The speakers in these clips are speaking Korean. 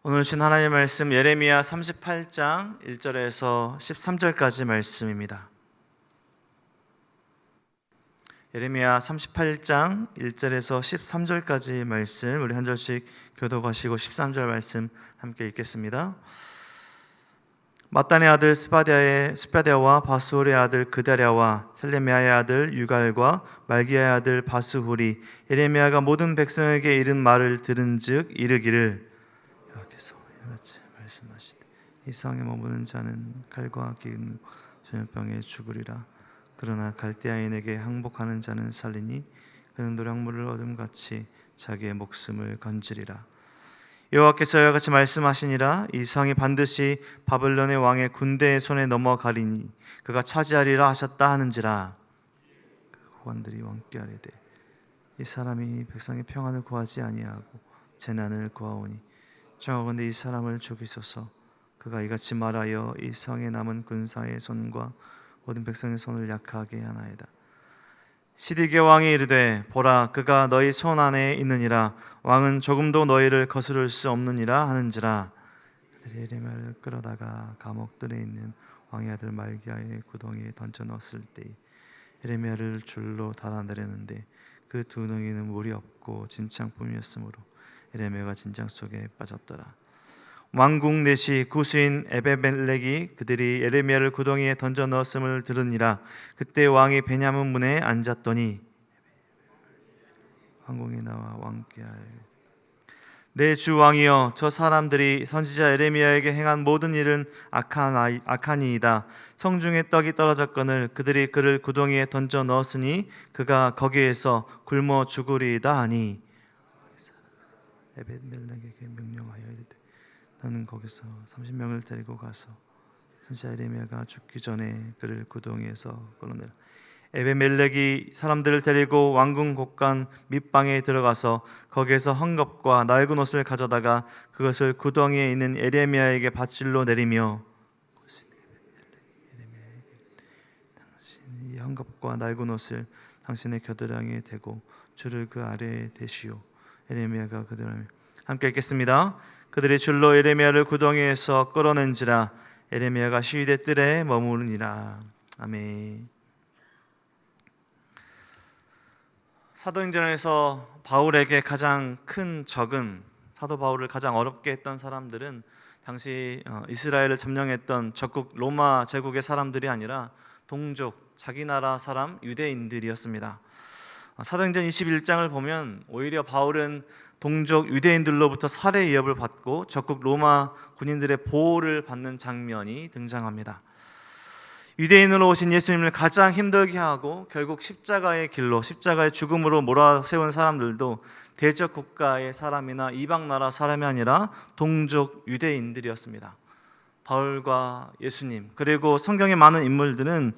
오늘 주신 하나님의 말씀 예레미야 38장 1절에서 13절까지 말씀입니다. 예레미야 38장 1절에서 13절까지 말씀 우리 한 절씩 교독하시고 13절 말씀 함께 읽겠습니다. 마따네 아들 스바랴와 바스홀의 아들 그다랴와 셀레미야의 아들 유갈과 말기야의 아들 바스훌이 예레미야가 모든 백성에게 이른 말을 들은즉 이르기를 여호와께서 이같이 말씀하시되 이 성에 머무는 자는 칼과 긴 전염병에 죽으리라. 그러나 갈대아인에게 항복하는 자는 살리니 그는 노량물을 얻음같이 자기의 목숨을 건지리라. 여호와께서 이와 같이 말씀하시니라. 이 성이 반드시 바벨론의 왕의 군대의 손에 넘어가리니 그가 차지하리라 하셨다 하는지라. 호관들이 왕께 아뢰되 이 사람이 백성의 평안을 구하지 아니하고 재난을 구하오니 청하건대 이 사람을 죽이소서. 그가 이같이 말하여 이 성에 남은 군사의 손과 모든 백성의 손을 약하게 하나이다. 시디게 왕이 이르되 보라 그가 너희 손 안에 있느니라. 왕은 조금도 너희를 거스를 수 없느니라 하는지라. 그들이 예레미야를 끌어다가 감옥들에 있는 왕의 아들 말기야의 구덩이에 던져 넣었을 때 예레미야를 줄로 달아내렸는데 그 두덩이는 물이 없고 진창뿐이었으므로 예레미야가 진창 속에 빠졌더라. 왕궁 내시 구수인 에베멜렉이 그들이 예레미야를 구덩이에 던져 넣었음을 들으니라. 그때 왕이 베냐민 문에 앉았더니 왕궁에 나와 왕께 내 주 왕이여, 저 사람들이 선지자 예레미야에게 행한 모든 일은 악하니이다. 성중에 떡이 떨어졌거늘 그들이 그를 구덩이에 던져 넣었으니 그가 거기에서 굶어 죽으리이다 하니 에베멜렉에게 명령하여 이르되 너는 거기서 30명을 데리고 가서 선지자 예레미야가 죽기 전에 그를 구덩이에서 끌어내라. 에베멜렉이 사람들을 데리고 왕궁 곳간 밑방에 들어가서 거기에서 헝겊과 낡은 옷을 가져다가 그것을 구덩이에 있는 예레미야에게 밧줄로 내리며 당신이 이 헝겊과 낡은 옷을 당신의 겨드랑이에 대고 줄을 그 아래에 대시오. 예레미야가 그들을 함께 읽겠습니다. 그들이 줄로 예레미야를 구덩이에서 끌어낸지라. 예레미야가 시위대 뜰에 머무르니라. 아멘. 사도행전에서 바울에게 가장 큰 적은, 사도 바울을 가장 어렵게 했던 사람들은 당시 이스라엘을 점령했던 적국 로마 제국의 사람들이 아니라 동족, 자기 나라 사람 유대인들이었습니다. 사도행전 21장을 보면 오히려 바울은 동족 유대인들로부터 살해 위협을 받고 적국 로마 군인들의 보호를 받는 장면이 등장합니다. 유대인으로 오신 예수님을 가장 힘들게 하고 결국 십자가의 길로, 십자가의 죽음으로 몰아세운 사람들도 대적 국가의 사람이나 이방 나라 사람이 아니라 동족 유대인들이었습니다. 바울과 예수님 그리고 성경의 많은 인물들은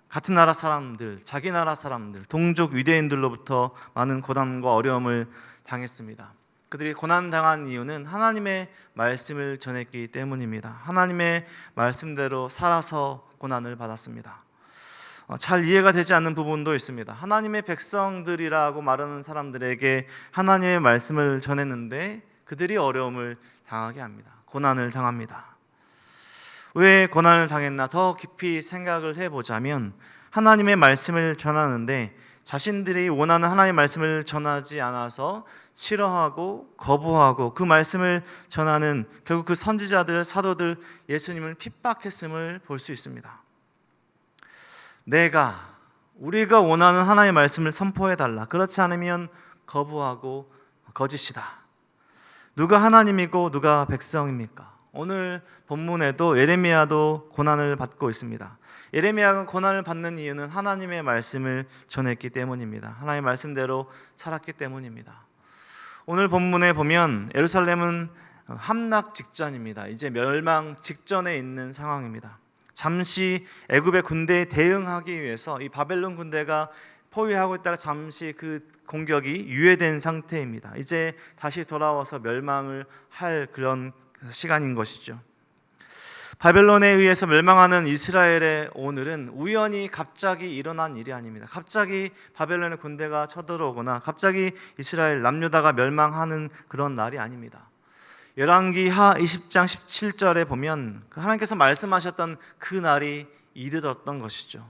같은 나라 사람들, 자기 나라 사람들, 동족 유대인들로부터 많은 고난과 어려움을 당했습니다. 그들이 고난당한 이유는 하나님의 말씀을 전했기 때문입니다. 하나님의 말씀대로 살아서 고난을 받았습니다. 잘 이해가 되지 않는 부분도 있습니다. 하나님의 백성들이라고 말하는 사람들에게 하나님의 말씀을 전했는데 그들이 어려움을 당하게 합니다. 고난을 당합니다. 왜 고난을 당했나 더 깊이 생각을 해보자면 하나님의 말씀을 전하는데 자신들이 원하는 하나님의 말씀을 전하지 않아서 싫어하고 거부하고 그 말씀을 전하는 결국 그 선지자들, 사도들, 예수님을 핍박했음을 볼 수 있습니다. 우리가 원하는 하나님의 말씀을 선포해달라. 그렇지 않으면 거부하고 거짓이다. 누가 하나님이고 누가 백성입니까? 오늘 본문에도 예레미야도 고난을 받고 있습니다. 예레미야가 고난을 받는 이유는 하나님의 말씀을 전했기 때문입니다. 하나님의 말씀대로 살았기 때문입니다. 오늘 본문에 보면 예루살렘은 함락 직전입니다. 이제 멸망 직전에 있는 상황입니다. 잠시 애굽의 군대에 대응하기 위해서 이 바벨론 군대가 포위하고 있다가 잠시 그 공격이 유예된 상태입니다. 이제 다시 돌아와서 멸망을 할 그런 시간인 것이죠. 바벨론에 의해서 멸망하는 이스라엘의 오늘은 우연히 갑자기 일어난 일이 아닙니다. 갑자기 바벨론의 군대가 쳐들어오거나 갑자기 이스라엘 남유다가 멸망하는 그런 날이 아닙니다. 열왕기하 20장 17절에 보면 하나님께서 말씀하셨던 그 날이 이르렀던 것이죠.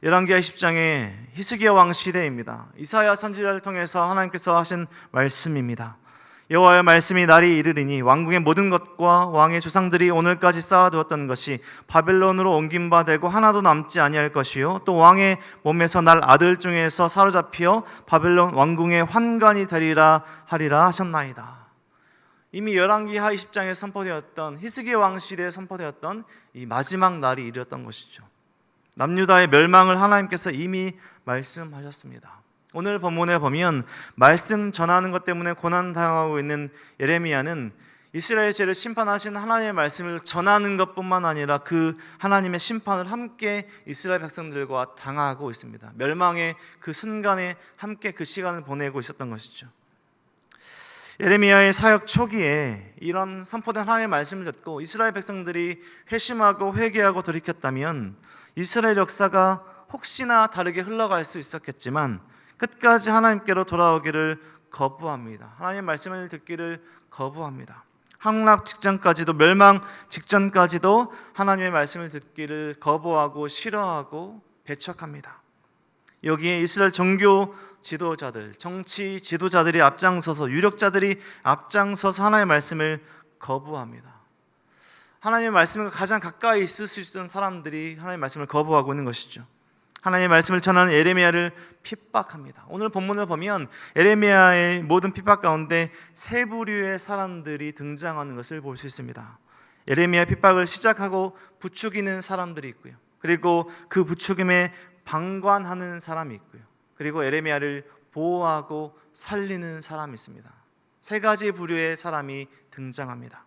열왕기하 20장에 히스기야 왕 시대입니다. 이사야 선지자를 통해서 하나님께서 하신 말씀입니다. 여호와의 말씀이 날이 이르리니 왕궁의 모든 것과 왕의 조상들이 오늘까지 쌓아두었던 것이 바벨론으로 옮긴 바 되고 하나도 남지 아니할 것이요 또 왕의 몸에서 날 아들 중에서 사로잡혀 바벨론 왕궁의 환관이 되리라 하리라 하셨나이다. 이미 열왕기하 20장에 선포되었던 히스기야 왕 시대에 선포되었던 이 마지막 날이 이르렀던 것이죠. 남유다의 멸망을 하나님께서 이미 말씀하셨습니다. 오늘 본문에 보면 말씀 전하는 것 때문에 고난당하고 있는 예레미야는 이스라엘 죄를 심판하신 하나님의 말씀을 전하는 것뿐만 아니라 그 하나님의 심판을 함께 이스라엘 백성들과 당하고 있습니다. 멸망의 그 순간에 함께 그 시간을 보내고 있었던 것이죠. 예레미야의 사역 초기에 이런 선포된 하나님의 말씀을 듣고 이스라엘 백성들이 회심하고 회개하고 돌이켰다면 이스라엘 역사가 혹시나 다르게 흘러갈 수 있었겠지만 끝까지 하나님께로 돌아오기를 거부합니다. 하나님의 말씀을 듣기를 거부합니다. 함락 직전까지도, 멸망 직전까지도 하나님의 말씀을 듣기를 거부하고 싫어하고 배척합니다. 여기에 이스라엘 종교 지도자들, 정치 지도자들이 앞장서서, 유력자들이 앞장서서 하나님의 말씀을 거부합니다. 하나님의 말씀과 가장 가까이 있을 수 있는 사람들이 하나님의 말씀을 거부하고 있는 것이죠. 하나님의 말씀을 전하는 예레미야를 핍박합니다. 오늘 본문을 보면 예레미야의 모든 핍박 가운데 세 부류의 사람들이 등장하는 것을 볼 수 있습니다. 예레미야 핍박을 시작하고 부추기는 사람들이 있고요. 그리고 그 부추김에 방관하는 사람이 있고요. 그리고 예레미야를 보호하고 살리는 사람이 있습니다. 세 가지 부류의 사람이 등장합니다.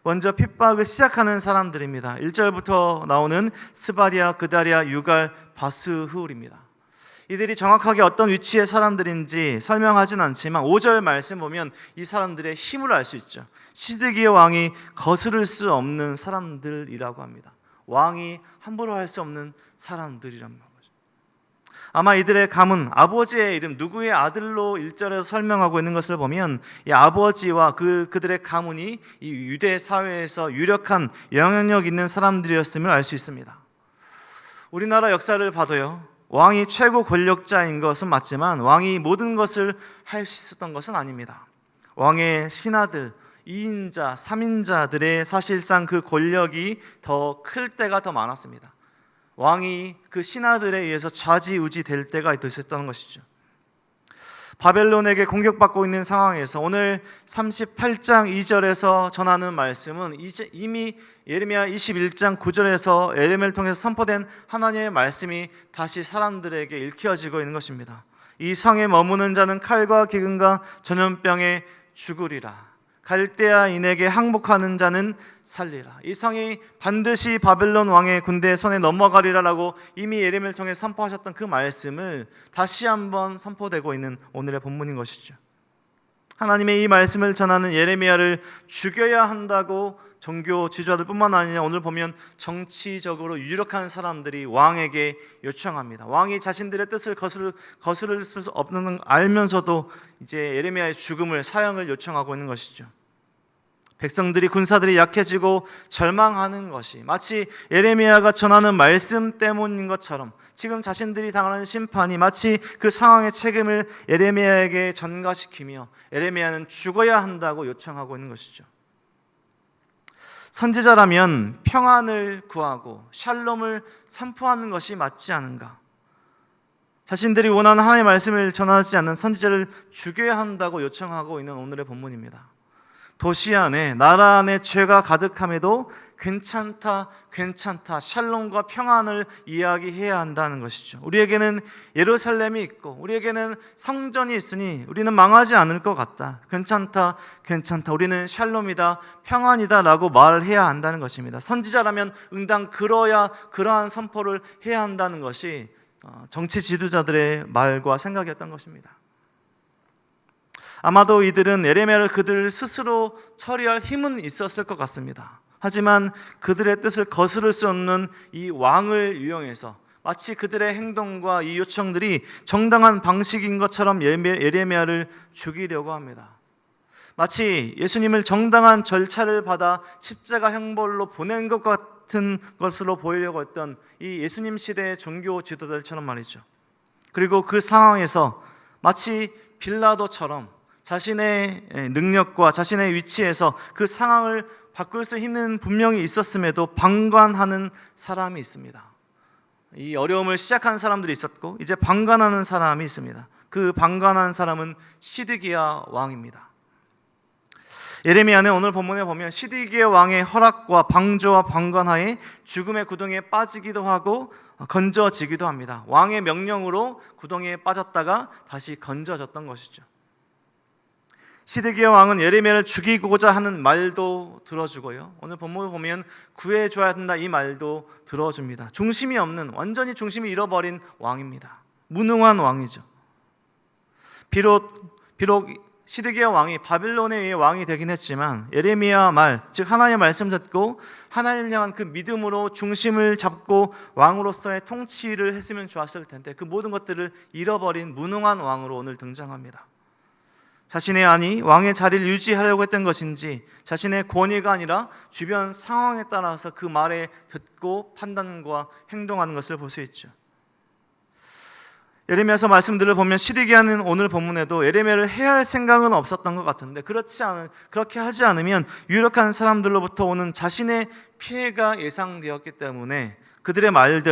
먼저 핍박을 시작하는 사람들입니다. 1절부터 나오는 스바디아, 그다리아, 유갈, 바스후울입니다. 이들이 정확하게 어떤 위치의 사람들인지 설명하진 않지만 5절 말씀 보면 이 사람들의 힘을 알 수 있죠. 시드기야 왕이 거스를 수 없는 사람들이라고 합니다. 왕이 함부로 할 수 없는 사람들이란 말이죠. 아마 이들의 가문, 아버지의 이름, 누구의 아들로 1절에서 설명하고 있는 것을 보면 이 아버지와 그들의 가문이 이 유대 사회에서 유력한 영향력 있는 사람들이었음을 알 수 있습니다. 우리나라 역사를 봐도요, 왕이 최고 권력자인 것은 맞지만 왕이 모든 것을 할 수 있었던 것은 아닙니다. 왕의 신하들, 2인자, 3인자들의 사실상 그 권력이 더 클 때가 더 많았습니다. 왕이 그 신하들에 의해서 좌지우지 될 때가 있었다는 것이죠. 바벨론에게 공격받고 있는 상황에서 오늘 38장 2절에서 전하는 말씀은 이미 예레미야 21장 9절에서 예레미야를 통해서 선포된 하나님의 말씀이 다시 사람들에게 읽혀지고 있는 것입니다. 이 성에 머무는 자는 칼과 기근과 전염병에 죽으리라. 갈대아인에게 항복하는 자는 살리라. 이 성이 반드시 바벨론 왕의 군대의 손에 넘어가리라라고 이미 예레미야를 통해 선포하셨던 그 말씀을 다시 한번 선포되고 있는 오늘의 본문인 것이죠. 하나님의 이 말씀을 전하는 예레미야를 죽여야 한다고 종교 지도자들뿐만 아니라 오늘 보면 정치적으로 유력한 사람들이 왕에게 요청합니다. 왕이 자신들의 뜻을 거스를 수 없는 알면서도 이제 예레미야의 죽음을, 사형을 요청하고 있는 것이죠. 백성들이, 군사들이 약해지고 절망하는 것이 마치 예레미야가 전하는 말씀 때문인 것처럼 지금 자신들이 당하는 심판이 마치 그 상황의 책임을 예레미야에게 전가시키며 예레미야는 죽어야 한다고 요청하고 있는 것이죠. 선지자라면 평안을 구하고 샬롬을 선포하는 것이 맞지 않은가? 자신들이 원하는 하나님의 말씀을 전하지 않는 선지자를 죽여야 한다고 요청하고 있는 오늘의 본문입니다. 도시 안에, 나라 안에 죄가 가득함에도 괜찮다, 샬롬과 평안을 이야기해야 한다는 것이죠. 우리에게는 예루살렘이 있고 우리에게는 성전이 있으니 우리는 망하지 않을 것 같다. 괜찮다, 우리는 샬롬이다, 평안이다 라고 말해야 한다는 것입니다. 선지자라면 응당 그러한 선포를 해야 한다는 것이 정치 지도자들의 말과 생각이었던 것입니다. 아마도 이들은 예레미야를 그들 스스로 처리할 힘은 있었을 것 같습니다. 하지만 그들의 뜻을 거스를 수 없는 이 왕을 이용해서 마치 그들의 행동과 이 요청들이 정당한 방식인 것처럼 예레미야를 죽이려고 합니다. 마치 예수님을 정당한 절차를 받아 십자가 형벌로 보낸 것 같은 것으로 보이려고 했던 이 예수님 시대의 종교 지도자들처럼 말이죠. 그리고 그 상황에서 마치 빌라도처럼 자신의 능력과 자신의 위치에서 그 상황을 바꿀 수 있는 분명히 있었음에도 방관하는 사람이 있습니다. 이 어려움을 시작한 사람들이 있었고 이제 방관하는 사람이 있습니다. 그 방관한 사람은 시드기야 왕입니다. 예레미야는 오늘 본문에 보면 시드기야 왕의 허락과 방조와 방관하에 죽음의 구덩이에 빠지기도 하고 건져지기도 합니다. 왕의 명령으로 구덩이에 빠졌다가 다시 건져졌던 것이죠. 시드기야 왕은 예레미야를 죽이고자 하는 말도 들어주고요, 오늘 본문을 보면 구해줘야 된다 이 말도 들어줍니다. 중심이 없는, 완전히 중심이 잃어버린 왕입니다. 무능한 왕이죠. 비록 시드기야 왕이 바빌론에 의해 왕이 되긴 했지만 예레미야 말, 즉 하나님의 말씀 듣고 하나님을 향한 그 믿음으로 중심을 잡고 왕으로서의 통치를 했으면 좋았을 텐데 그 모든 것들을 잃어버린 무능한 왕으로 오늘 등장합니다. 자신의 안이 왕의 자리를 유지하려고 했던 것인지 자신의 권위가 아니라 주변 상황에 따라서 그 말에 듣고 판단과 행동하는 것을 볼 수 있죠. 예레미야서 말씀들을 보면 시드기야는 오늘 본문에도 예레미야를 해야 할 생각은 없었던 것 같은데 그렇게 하지 않으면 유력한 사람들로부터 오는 자신의 피해가 예상되었기 때문에 그들의 말을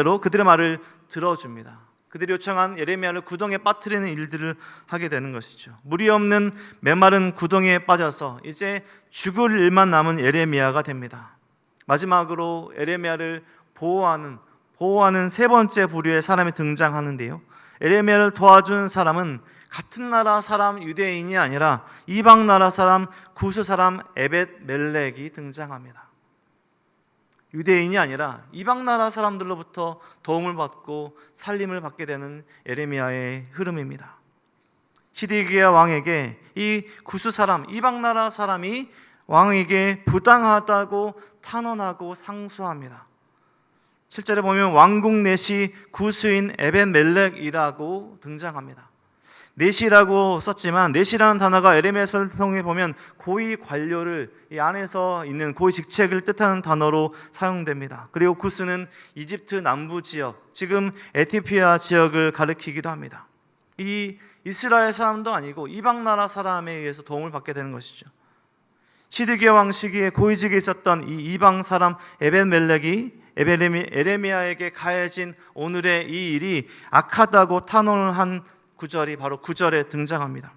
들어줍니다. 그들이 요청한 예레미야를 구덩이에 빠뜨리는 일들을 하게 되는 것이죠. 물이 없는 메마른 구덩이에 빠져서 이제 죽을 일만 남은 예레미야가 됩니다. 마지막으로 예레미야를 보호하는 세 번째 부류의 사람이 등장하는데요, 예레미야를 도와준 사람은 같은 나라 사람 유대인이 아니라 이방 나라 사람 구스 사람 에벳멜렉이 등장합니다. 유대인이 아니라 이방 나라 사람들로부터 도움을 받고 살림을 받게 되는 예레미야의 흐름입니다. 시드기야 왕에게 이 구스 사람, 이방 나라 사람이 왕에게 부당하다고 탄원하고 상소합니다. 실제로 보면 왕국 넷이 구스인 에벳멜렉이라고 등장합니다. 넷이라고 썼지만 넷이라는 단어가 예레미야 설명에 보면 고위 관료를, 이 안에서 있는 고위 직책을 뜻하는 단어로 사용됩니다. 그리고 구스는 이집트 남부 지역, 지금 에티오피아 지역을 가리키기도 합니다. 이 이스라엘 사람도 아니고 이방 나라 사람에 의해서 도움을 받게 되는 것이죠. 시드기야 왕 시기에 고위직에 있었던 이 이방 사람 에벳멜렉이 예레미야에게 가해진 오늘의 이 일이 악하다고 탄원을 한 구절이 바로 9절에 등장합니다.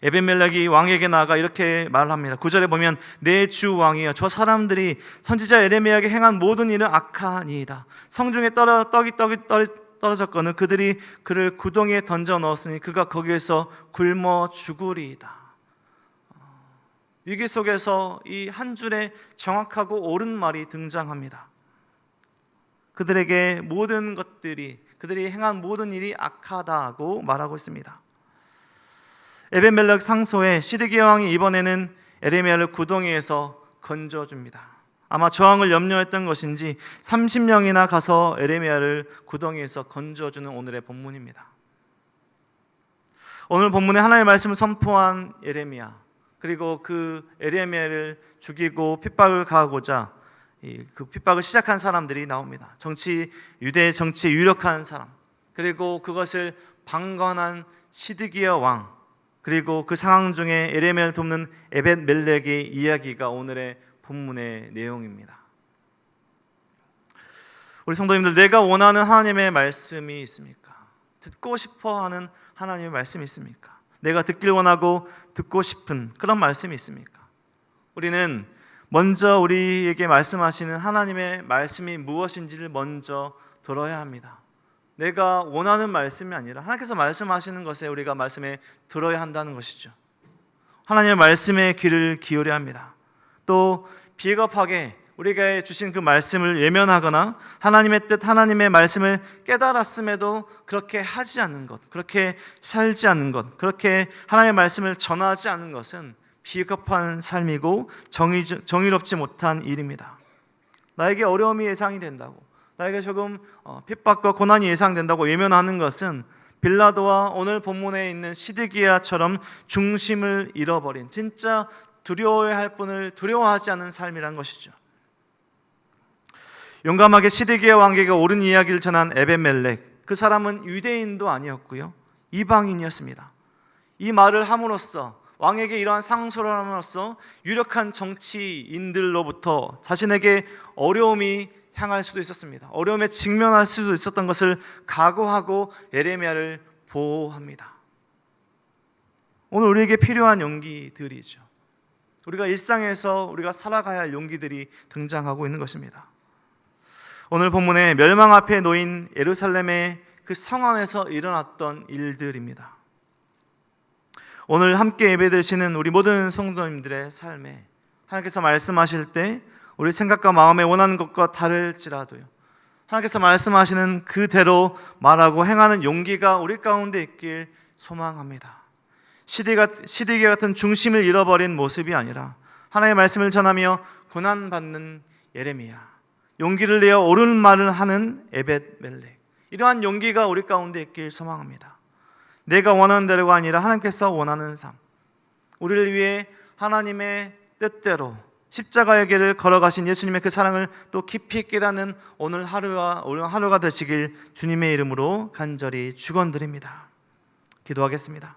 에벳멜렉이 왕에게 나아가 이렇게 말합니다. 9절에 보면 내 주 왕이여, 저 사람들이 선지자 예레미야에게 행한 모든 일은 악하니이다. 성중에 떡이 떨어졌거늘 그들이 그를 구덩이에 던져 넣었으니 그가 거기에서 굶어 죽으리이다. 위기 속에서 이 한 줄의 정확하고 옳은 말이 등장합니다. 그들에게 모든 것들이, 그들이 행한 모든 일이 악하다고 말하고 있습니다. 에벳멜렉 상소에 시드기야 왕이 이번에는 예레미야를 구덩이에서 건져줍니다. 아마 저항을 염려했던 것인지 30명이나 가서 예레미야를 구덩이에서 건져주는 오늘의 본문입니다. 오늘 본문에 하나님의 말씀을 선포한 예레미야, 그리고 그 예레미야를 죽이고 핍박을 가하고자 그 핍박을 시작한 사람들이 나옵니다. 유대 정치에 유력한 사람, 그리고 그것을 방관한 시드기야 왕, 그리고 그 상황 중에 예레미야를 돕는 에벳멜렉의 이야기가 오늘의 본문의 내용입니다. 우리 성도님들, 내가 원하는 하나님의 말씀이 있습니까? 듣고 싶어하는 하나님의 말씀이 있습니까? 내가 듣길 원하고 듣고 싶은 그런 말씀이 있습니까? 우리는 먼저 우리에게 말씀하시는 하나님의 말씀이 무엇인지를 먼저 들어야 합니다. 내가 원하는 말씀이 아니라 하나님께서 말씀하시는 것에 우리가 말씀에 들어야 한다는 것이죠. 하나님의 말씀에 귀를 기울여야 합니다. 또 비겁하게 우리가 주신 그 말씀을 외면하거나 하나님의 뜻, 하나님의 말씀을 깨달았음에도 그렇게 하지 않는 것, 그렇게 살지 않는 것, 그렇게 하나님의 말씀을 전하지 않는 것은 비겁한 삶이고 정의롭지 못한 일입니다. 나에게 어려움이 예상이 된다고, 나에게 조금 핍박과 고난이 예상된다고 외면하는 것은 빌라도와 오늘 본문에 있는 시드기야처럼 중심을 잃어버린, 진짜 두려워해야 할 분을 두려워하지 않는 삶이란 것이죠. 용감하게 시드기야 왕에게 옳은 이야기를 전한 에벤멜렉, 그 사람은 유대인도 아니었고요, 이방인이었습니다. 이 말을 함으로써, 왕에게 이러한 상소를 함으로써 유력한 정치인들로부터 자신에게 어려움이 향할 수도 있었습니다. 어려움에 직면할 수도 있었던 것을 각오하고 예레미야를 보호합니다. 오늘 우리에게 필요한 용기들이죠. 우리가 일상에서 우리가 살아가야 할 용기들이 등장하고 있는 것입니다. 오늘 본문에 멸망 앞에 놓인 예루살렘의 그 성 안에서 일어났던 일들입니다. 오늘 함께 예배드리시는 우리 모든 성도님들의 삶에 하나님께서 말씀하실 때 우리 생각과 마음에 원하는 것과 다를지라도요, 하나님께서 말씀하시는 그대로 말하고 행하는 용기가 우리 가운데 있길 소망합니다. 시디게 같은 중심을 잃어버린 모습이 아니라 하나님의 말씀을 전하며 고난받는 예레미야, 용기를 내어 옳은 말을 하는 에벳멜렉, 이러한 용기가 우리 가운데 있길 소망합니다. 내가 원하는 대로가 아니라 하나님께서 원하는 삶, 우리를 위해 하나님의 뜻대로 십자가의 길을 걸어가신 예수님의 그 사랑을 또 깊이 깨닫는 오늘 하루가 되시길 주님의 이름으로 간절히 축원드립니다. 기도하겠습니다.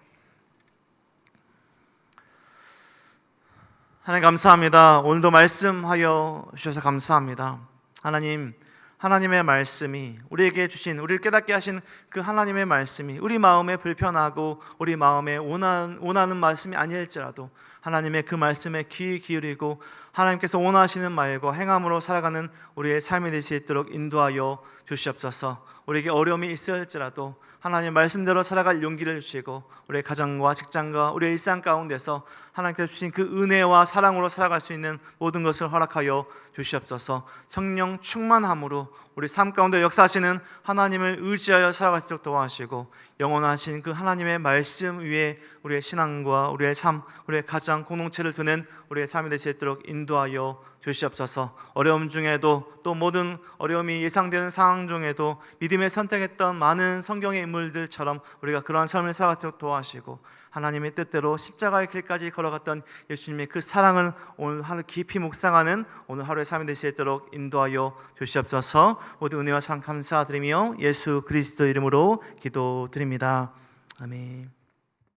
하나님 감사합니다. 오늘도 말씀하여 주셔서 감사합니다. 하나님, 하나님의 말씀이 우리에게 주신, 우리를 깨닫게 하신 그 하나님의 말씀이 우리 마음에 불편하고 우리 마음에 원하는 말씀이 아닐지라도 하나님의 그 말씀에 귀 기울이고 하나님께서 원하시는 말과 행함으로 살아가는 우리의 삶이 될 수 있도록 인도하여 주시옵소서. 우리에게 어려움이 있을지라도 하나님의 말씀대로 살아갈 용기를 주시고 우리의 가정과 직장과 우리의 일상 가운데서 하나님께서 주신 그 은혜와 사랑으로 살아갈 수 있는 모든 것을 허락하여 주시옵소서. 성령 충만함으로 우리 삶 가운데 역사하시는 하나님을 의지하여 살아갈 수 있도록 도와주시고 영원하신 그 하나님의 말씀 위에 우리의 신앙과 우리의 삶, 우리의 가정, 공동체를 두는 우리의 삶이 될 수 있도록 인도하여 주시옵소서. 어려움 중에도 또 모든 어려움이 예상되는 상황 중에도 믿음의 선택했던 많은 성경의 인물들처럼 우리가 그러한 삶을 살아가도록 도와주시고 하나님의 뜻대로 십자가의 길까지 걸어갔던 예수님의 그 사랑을 오늘 하루 깊이 묵상하는 오늘 하루의 삶이 될 수 있도록 인도하여 주시옵소서. 모두 은혜와 사랑 감사드리며 예수 그리스도 이름으로 기도드립니다. 아멘.